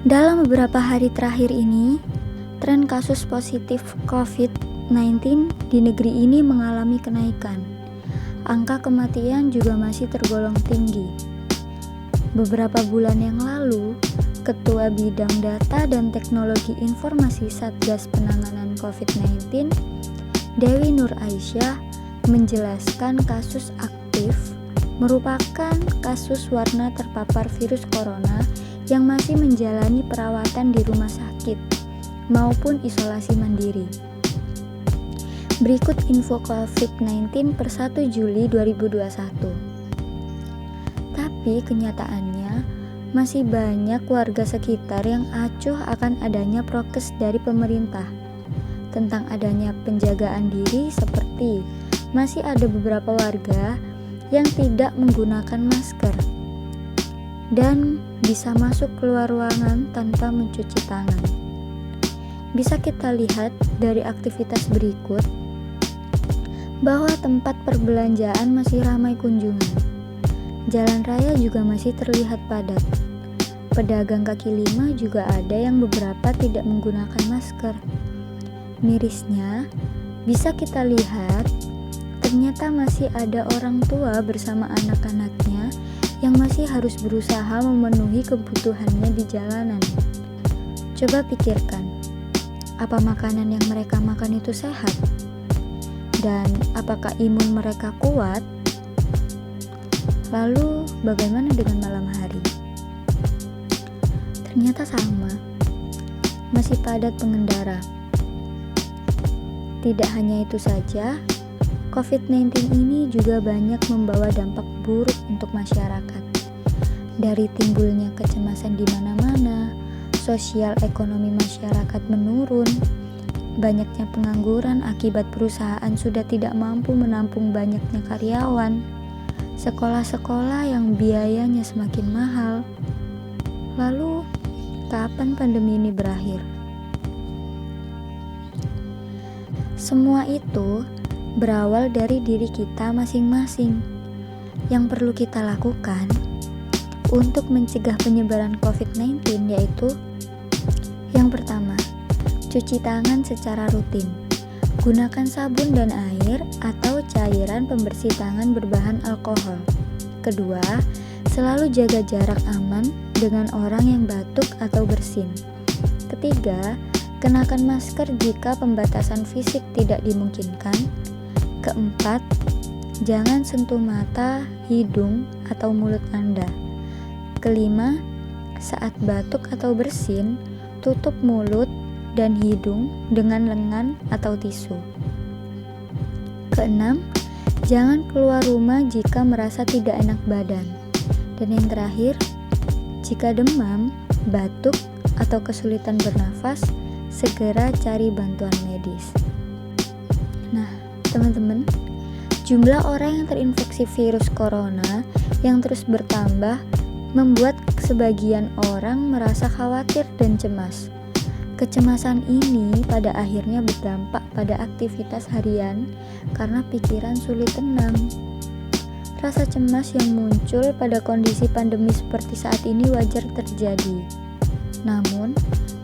Dalam beberapa hari terakhir ini, tren kasus positif COVID-19 di negeri ini mengalami kenaikan. Angka kematian juga masih tergolong tinggi. Beberapa bulan yang lalu, Ketua Bidang Data dan Teknologi Informasi Satgas Penanganan COVID-19, Dewi Nur Aisyah, menjelaskan kasus aktif merupakan kasus warna terpapar virus corona yang masih menjalani perawatan di rumah sakit maupun isolasi mandiri. Berikut info COVID-19 per 1 Juli 2021. Tapi kenyataannya masih banyak warga sekitar yang acuh akan adanya prokes dari pemerintah tentang adanya penjagaan diri, seperti masih ada beberapa warga yang tidak menggunakan masker dan bisa masuk keluar ruangan tanpa mencuci tangan. Bisa kita lihat dari aktivitas berikut bahwa tempat perbelanjaan masih ramai kunjungan. Jalan raya juga masih terlihat padat. Pedagang kaki lima juga ada yang beberapa tidak menggunakan masker. Mirisnya, bisa kita lihat ternyata masih ada orang tua bersama anak-anaknya yang masih harus berusaha memenuhi kebutuhannya di jalanan. Coba pikirkan, apa makanan yang mereka makan itu sehat? Dan apakah imun mereka kuat? Lalu bagaimana dengan malam hari? Ternyata sama, masih padat pengendara. Tidak hanya itu saja, COVID-19 ini juga banyak membawa dampak buruk untuk masyarakat. Dari timbulnya kecemasan di mana-mana, sosial ekonomi masyarakat menurun, banyaknya pengangguran akibat perusahaan sudah tidak mampu menampung banyaknya karyawan, sekolah-sekolah yang biayanya semakin mahal. Lalu, kapan pandemi ini berakhir? Semua itu berawal dari diri kita masing-masing. Yang perlu kita lakukan untuk mencegah penyebaran COVID-19 yaitu: yang pertama, cuci tangan secara rutin. Gunakan sabun dan air atau cairan pembersih tangan berbahan alkohol. Kedua, selalu jaga jarak aman dengan orang yang batuk atau bersin. Ketiga, kenakan masker jika pembatasan fisik tidak dimungkinkan. Keempat, jangan sentuh mata, hidung, atau mulut Anda. Kelima, saat batuk atau bersin, tutup mulut dan hidung dengan lengan atau tisu. Keenam, jangan keluar rumah jika merasa tidak enak badan. Dan yang terakhir, jika demam, batuk, atau kesulitan bernafas, segera cari bantuan medis. Nah, teman-teman, jumlah orang yang terinfeksi virus corona yang terus bertambah membuat sebagian orang merasa khawatir dan cemas. Kecemasan ini pada akhirnya berdampak pada aktivitas harian karena pikiran sulit tenang. Rasa cemas yang muncul pada kondisi pandemi seperti saat ini wajar terjadi. Namun,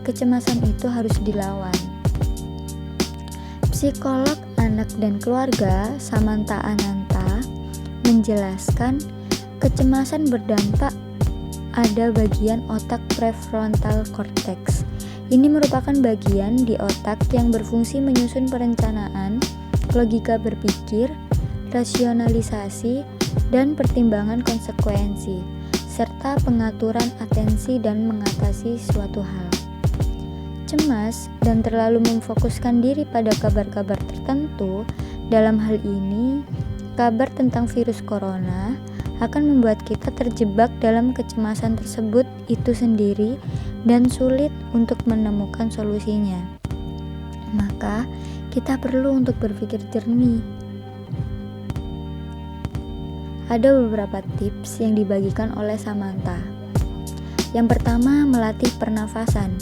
kecemasan itu harus dilawan. Psikolog anak dan keluarga Samantha Ananta menjelaskan kecemasan berdampak ada bagian otak prefrontal cortex. Ini merupakan bagian di otak yang berfungsi menyusun perencanaan, logika berpikir, rasionalisasi, dan pertimbangan konsekuensi, serta pengaturan atensi dan mengatasi suatu hal. Cemas dan terlalu memfokuskan diri pada kabar-kabar tertentu, dalam hal ini kabar tentang virus corona, akan membuat kita terjebak dalam kecemasan tersebut itu sendiri dan sulit untuk menemukan solusinya. Maka, kita perlu untuk berpikir jernih. Ada beberapa tips yang dibagikan oleh Samantha. Yang pertama, melatih pernafasan.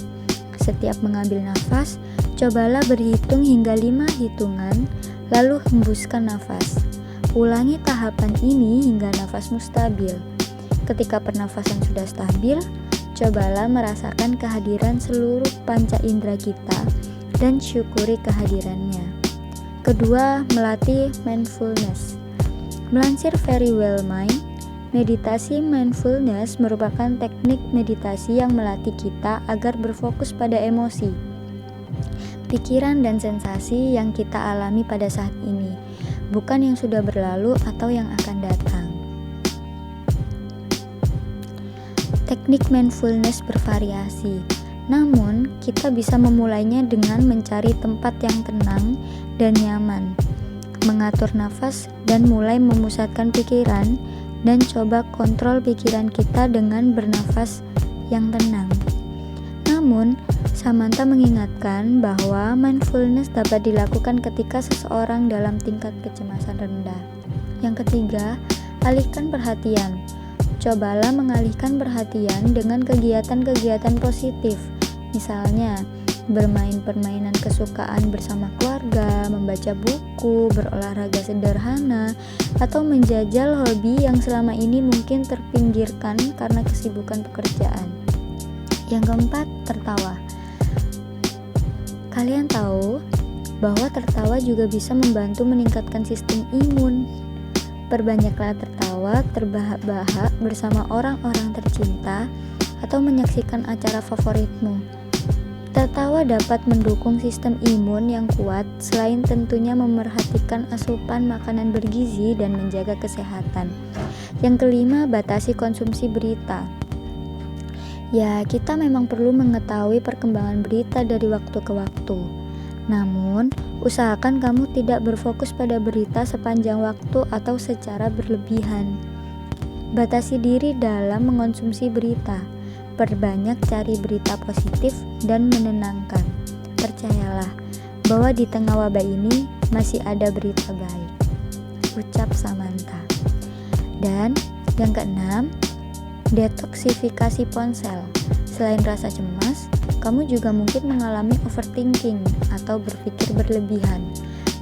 Setiap mengambil nafas, cobalah berhitung hingga 5 hitungan, lalu hembuskan nafas. Ulangi tahapan ini hingga nafasmu stabil. Ketika pernafasan sudah stabil, cobalah merasakan kehadiran seluruh panca indera kita dan syukuri kehadirannya. Kedua, melatih mindfulness. Melansir Very Well Mind, meditasi mindfulness merupakan teknik meditasi yang melatih kita agar berfokus pada emosi, pikiran dan sensasi yang kita alami pada saat ini, bukan yang sudah berlalu atau yang akan datang. Teknik mindfulness bervariasi, namun kita bisa memulainya dengan mencari tempat yang tenang dan nyaman, mengatur nafas dan mulai memusatkan pikiran, dan coba kontrol pikiran kita dengan bernafas yang tenang. Namun, Samantha mengingatkan bahwa mindfulness dapat dilakukan ketika seseorang dalam tingkat kecemasan rendah. Yang ketiga, alihkan perhatian. Cobalah mengalihkan perhatian dengan kegiatan-kegiatan positif, misalnya bermain permainan kesukaan bersama keluarga, membaca buku, berolahraga sederhana, atau menjajal hobi yang selama ini mungkin terpinggirkan karena kesibukan pekerjaan. Yang keempat, tertawa. Kalian tahu bahwa tertawa juga bisa membantu meningkatkan sistem imun. Perbanyaklah tertawa terbahak-bahak bersama orang-orang tercinta atau menyaksikan acara favoritmu. Tertawa dapat mendukung sistem imun yang kuat selain tentunya memerhatikan asupan makanan bergizi dan menjaga kesehatan. Yang kelima, batasi konsumsi berita. Ya, kita memang perlu mengetahui perkembangan berita dari waktu ke waktu. Namun, usahakan kamu tidak berfokus pada berita sepanjang waktu atau secara berlebihan. Batasi diri dalam mengonsumsi berita. Perbanyak cari berita positif dan menenangkan. Percayalah bahwa di tengah wabah ini masih ada berita baik. Ucap Samantha. Dan yang keenam, detoksifikasi ponsel. Selain rasa cemas, kamu juga mungkin mengalami overthinking atau berpikir berlebihan.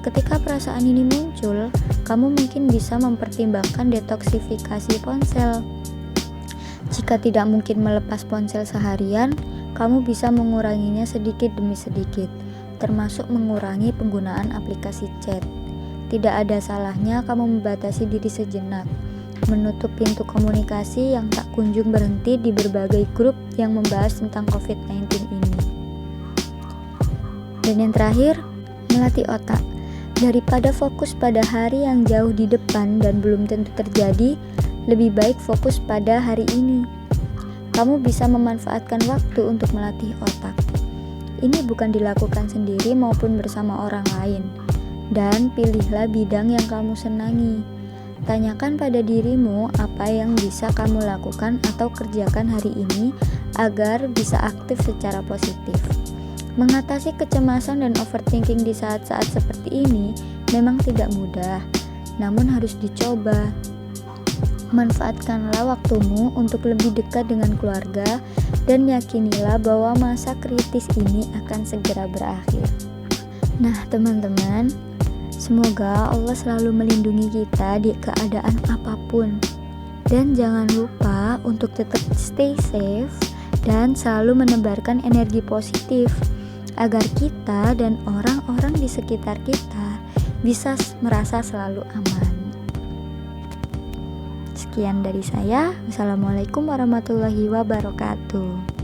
Ketika perasaan ini muncul, kamu mungkin bisa mempertimbangkan detoksifikasi ponsel. Jika tidak mungkin melepas ponsel seharian, kamu bisa menguranginya sedikit demi sedikit, termasuk mengurangi penggunaan aplikasi chat. Tidak ada salahnya kamu membatasi diri sejenak, menutup pintu komunikasi yang tak kunjung berhenti di berbagai grup yang membahas tentang COVID-19 ini. Dan yang terakhir, melatih otak. Daripada fokus pada hari yang jauh di depan dan belum tentu terjadi, lebih baik fokus pada hari ini. Kamu bisa memanfaatkan waktu untuk melatih otak. Ini bukan dilakukan sendiri maupun bersama orang lain. Dan pilihlah bidang yang kamu senangi. Tanyakan pada dirimu apa yang bisa kamu lakukan atau kerjakan hari ini agar bisa aktif secara positif. Mengatasi kecemasan dan overthinking di saat-saat seperti ini memang tidak mudah, namun harus dicoba. Manfaatkanlah waktumu untuk lebih dekat dengan keluarga dan yakinilah bahwa masa kritis ini akan segera berakhir. Nah, teman-teman, semoga Allah selalu melindungi kita di keadaan apapun. Dan jangan lupa untuk tetap stay safe dan selalu menebarkan energi positif agar kita dan orang-orang di sekitar kita bisa merasa selalu aman. Sekian dari saya. Wassalamualaikum warahmatullahi wabarakatuh.